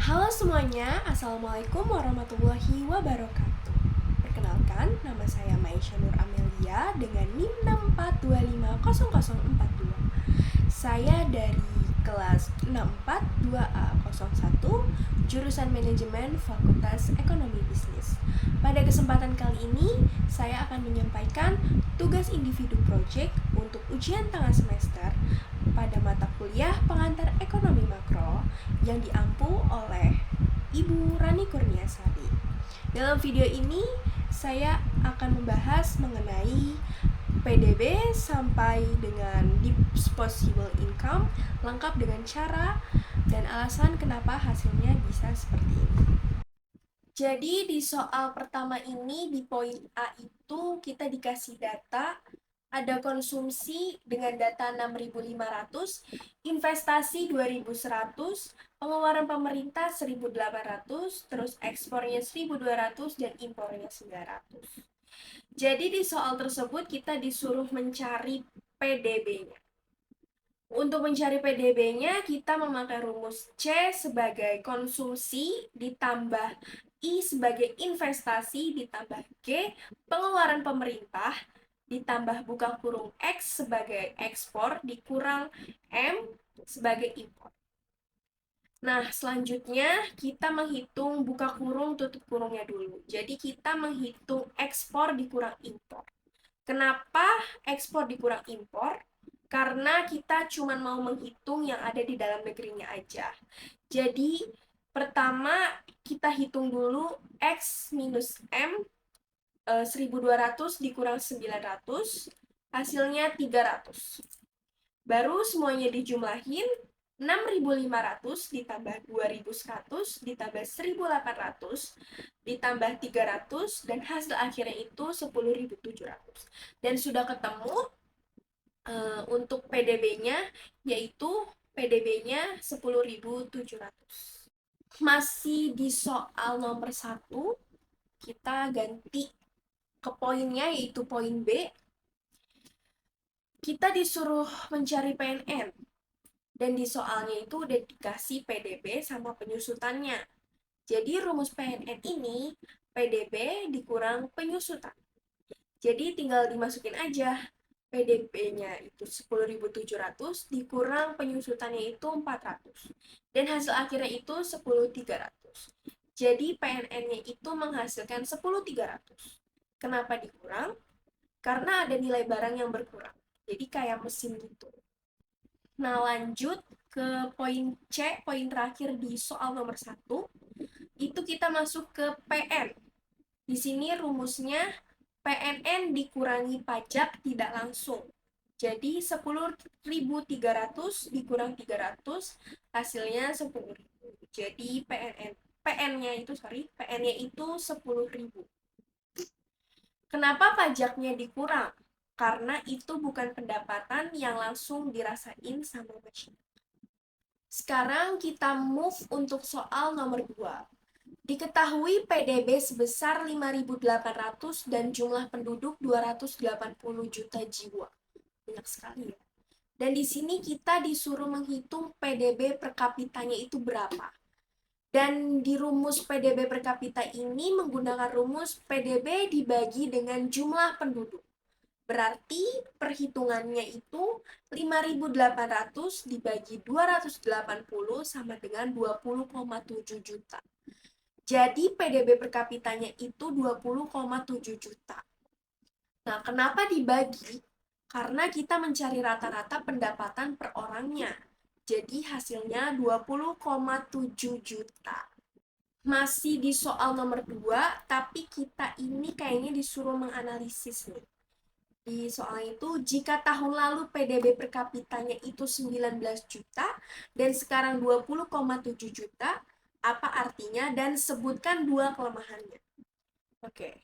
Halo semuanya, Assalamualaikum warahmatullahi wabarakatuh. Perkenalkan, nama saya Maisha Nur Amelia dengan NIM 642500042. Saya dari kelas 642A01, jurusan Manajemen Fakultas Ekonomi Bisnis. Pada kesempatan kali ini, saya akan menyampaikan tugas individu project untuk ujian tengah semester pada mata kuliah pengantar ekonomi makro yang diampu oleh Ibu Rani Kurniasari. Dalam video ini, saya akan membahas mengenai PDB sampai dengan disposable income, lengkap dengan cara dan alasan kenapa hasilnya bisa seperti ini. Jadi di soal pertama ini, di poin A itu kita dikasih data, ada konsumsi dengan data 6.500, investasi 2.100, pengeluaran pemerintah 1.800, terus ekspornya 1.200 dan impornya 900. Jadi di soal tersebut kita disuruh mencari PDB-nya. Untuk mencari PDB-nya, kita memakai rumus C sebagai konsumsi ditambah I sebagai investasi ditambah G pengeluaran pemerintah ditambah buka kurung X sebagai ekspor dikurang M sebagai impor. Nah, selanjutnya kita menghitung buka kurung tutup kurungnya dulu. Jadi kita menghitung ekspor dikurang impor. Kenapa ekspor dikurang impor? Karena kita cuma mau menghitung yang ada di dalam negerinya aja. Jadi pertama kita hitung dulu X minus M, 1.200 dikurang 900, hasilnya 300. Baru semuanya dijumlahin, 6.500 ditambah 2.100 ditambah 1.800 ditambah 300 dan hasil akhirnya itu 10.700. Dan sudah ketemu untuk PDB-nya, yaitu PDB-nya 10.700. Masih di soal nomor 1, kita ganti ke poinnya, yaitu poin B. Kita disuruh mencari PNN, dan di soalnya itu udah dikasih PDB sama penyusutannya. Jadi rumus PNN ini PDB dikurang penyusutan. Jadi tinggal dimasukin aja. PDB-nya itu 10.700 dikurang penyusutannya itu 400. Dan hasil akhirnya itu 10.300. Jadi PNN-nya itu menghasilkan 10.300. Kenapa dikurang? Karena ada nilai barang yang berkurang. Jadi kayak mesin gitu. Nah, lanjut ke poin C, poin terakhir di soal nomor 1. Itu kita masuk ke PN. Di sini rumusnya PNN dikurangi pajak tidak langsung. Jadi 10.300 dikurang 300, hasilnya 10.000. Jadi PN-nya itu 10.000. Kenapa pajaknya dikurang? Karena itu bukan pendapatan yang langsung dirasain sama masyarakat. Sekarang kita move untuk soal nomor 2. Diketahui PDB sebesar 5.800 dan jumlah penduduk 280 juta jiwa. Banyak sekali ya. Dan di sini kita disuruh menghitung PDB per kapitanya itu berapa. Dan di rumus PDB per kapita ini menggunakan rumus PDB dibagi dengan jumlah penduduk. Berarti perhitungannya itu 5.800 dibagi 280 sama dengan 20,7 juta. Jadi PDB per kapitanya itu 20,7 juta. Nah, kenapa dibagi? Karena kita mencari rata-rata pendapatan per orangnya. Jadi hasilnya 20,7 juta. Masih di soal nomor 2, tapi kita ini kayaknya disuruh menganalisis nih. Di soal itu, jika tahun lalu PDB per kapitanya itu 19 juta dan sekarang 20,7 juta, apa artinya, dan sebutkan 2 kelemahannya. Oke,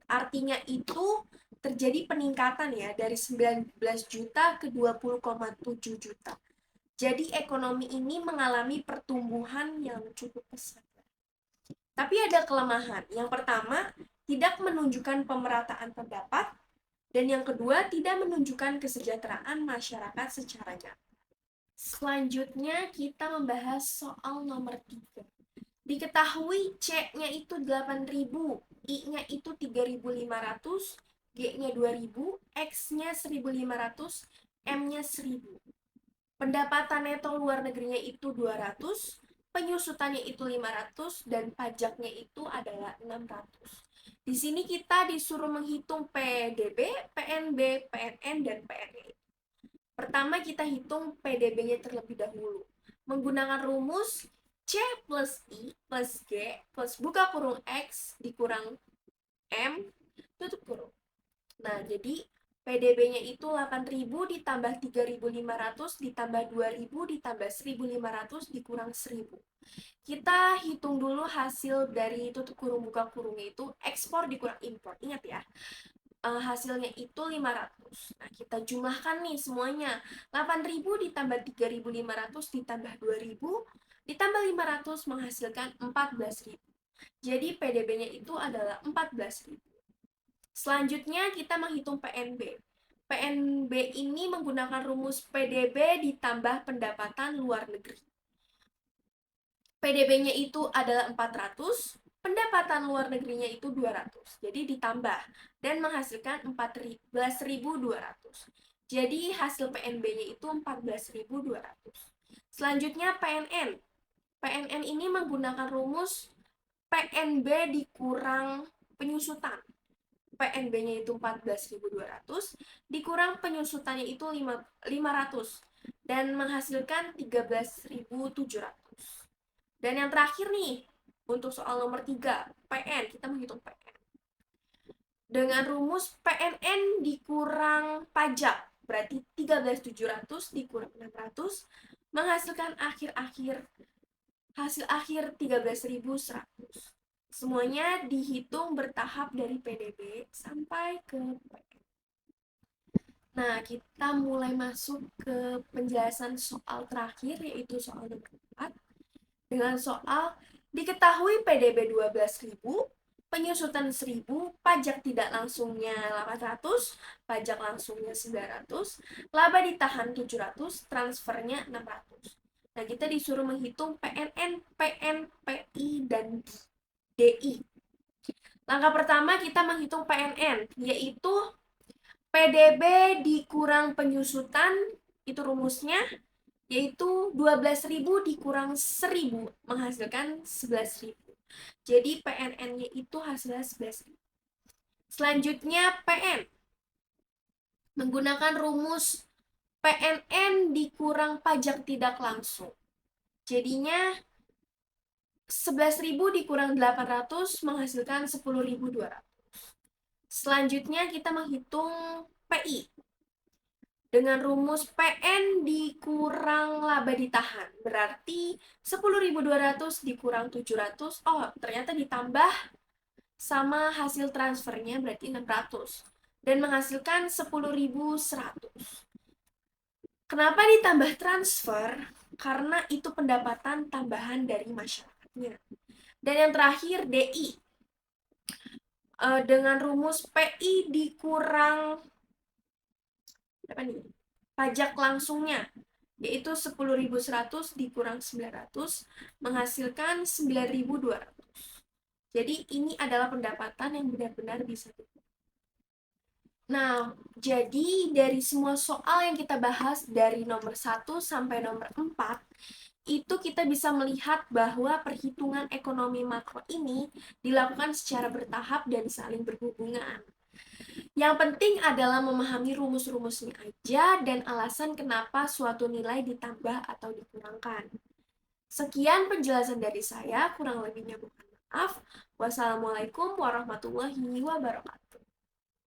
artinya itu terjadi peningkatan ya dari 19 juta ke 20,7 juta. Jadi ekonomi ini mengalami pertumbuhan yang cukup pesat. Tapi ada kelemahan. Yang pertama, tidak menunjukkan pemerataan pendapat, dan yang kedua, tidak menunjukkan kesejahteraan masyarakat secara nyata. Selanjutnya kita membahas soal nomor 3. Diketahui C-nya itu 8.000, I-nya itu 3.500, G-nya 2.000, X-nya 1.500, M-nya 1.000. Pendapatan neto luar negerinya itu 200, penyusutannya itu 500, dan pajaknya itu adalah 600. Di sini kita disuruh menghitung PDB, PNB, PNN, dan PNE. Pertama kita hitung PDB-nya terlebih dahulu. Menggunakan rumus C plus I plus G plus buka kurung X dikurang M tutup kurung. Nah, jadi PDB-nya itu 8.000 ditambah 3.500 ditambah 2.000 ditambah 1.500 dikurang 1.000. Kita hitung dulu hasil dari tutup kurung buka kurungnya itu ekspor dikurang impor. Ingat ya, hasilnya itu 500. Nah, kita jumlahkan nih semuanya. 8.000 ditambah 3.500 ditambah 2.000 ditambah 500 menghasilkan 14.000. Jadi PDB-nya itu adalah 14.000. Selanjutnya kita menghitung PNB. PNB ini menggunakan rumus PDB ditambah pendapatan luar negeri. PDB-nya itu adalah 400, pendapatan luar negerinya itu 200. Jadi ditambah dan menghasilkan 14.200. Jadi hasil PNB-nya itu 14.200. Selanjutnya PNN. PNN ini menggunakan rumus PNB dikurang penyusutan. PNB-nya itu 14.200 dikurang penyusutannya itu 500 dan menghasilkan 13.700. Dan yang terakhir nih, untuk soal nomor 3, PN, kita menghitung PN. Dengan rumus PNN dikurang pajak, berarti 13.700 dikurang 600, menghasilkan hasil akhir 13.100. Semuanya dihitung bertahap dari PDB sampai ke PN. Nah, kita mulai masuk ke penjelasan soal terakhir, yaitu soal nomor 4. Dengan soal diketahui PDB 12.000, penyusutan 1.000, pajak tidak langsungnya 800, pajak langsungnya 900, laba ditahan 700, transfernya 600. Nah, kita disuruh menghitung PNN, PN, PI, dan DI. Langkah pertama kita menghitung PNN, yaitu PDB dikurang penyusutan, itu rumusnya, yaitu 12.000 dikurang 1.000 menghasilkan 11.000. Jadi PNN-nya itu hasilnya 11.000. Selanjutnya PN. Menggunakan rumus PNN dikurang pajak tidak langsung. Jadinya 11.000 dikurang 800 menghasilkan 10.200. Selanjutnya kita menghitung PI. Dengan rumus PN dikurang laba ditahan, berarti 10.200 dikurang 700, oh ternyata ditambah sama hasil transfernya, berarti 600, dan menghasilkan 10.100. Kenapa ditambah transfer? Karena itu pendapatan tambahan dari masyarakatnya. Dan yang terakhir DI. Dengan rumus PI dikurang pajak langsungnya, yaitu 10.100 dikurang 900 menghasilkan 9.200. Jadi ini adalah pendapatan yang benar-benar bisa dihitung. Nah, jadi dari semua soal yang kita bahas dari nomor 1 sampai nomor 4, itu kita bisa melihat bahwa perhitungan ekonomi makro ini dilakukan secara bertahap dan saling berhubungan. Yang penting adalah memahami rumus-rumusnya aja dan alasan kenapa suatu nilai ditambah atau dikurangkan. Sekian penjelasan dari saya, kurang lebihnya mohon maaf. Wassalamualaikum warahmatullahi wabarakatuh.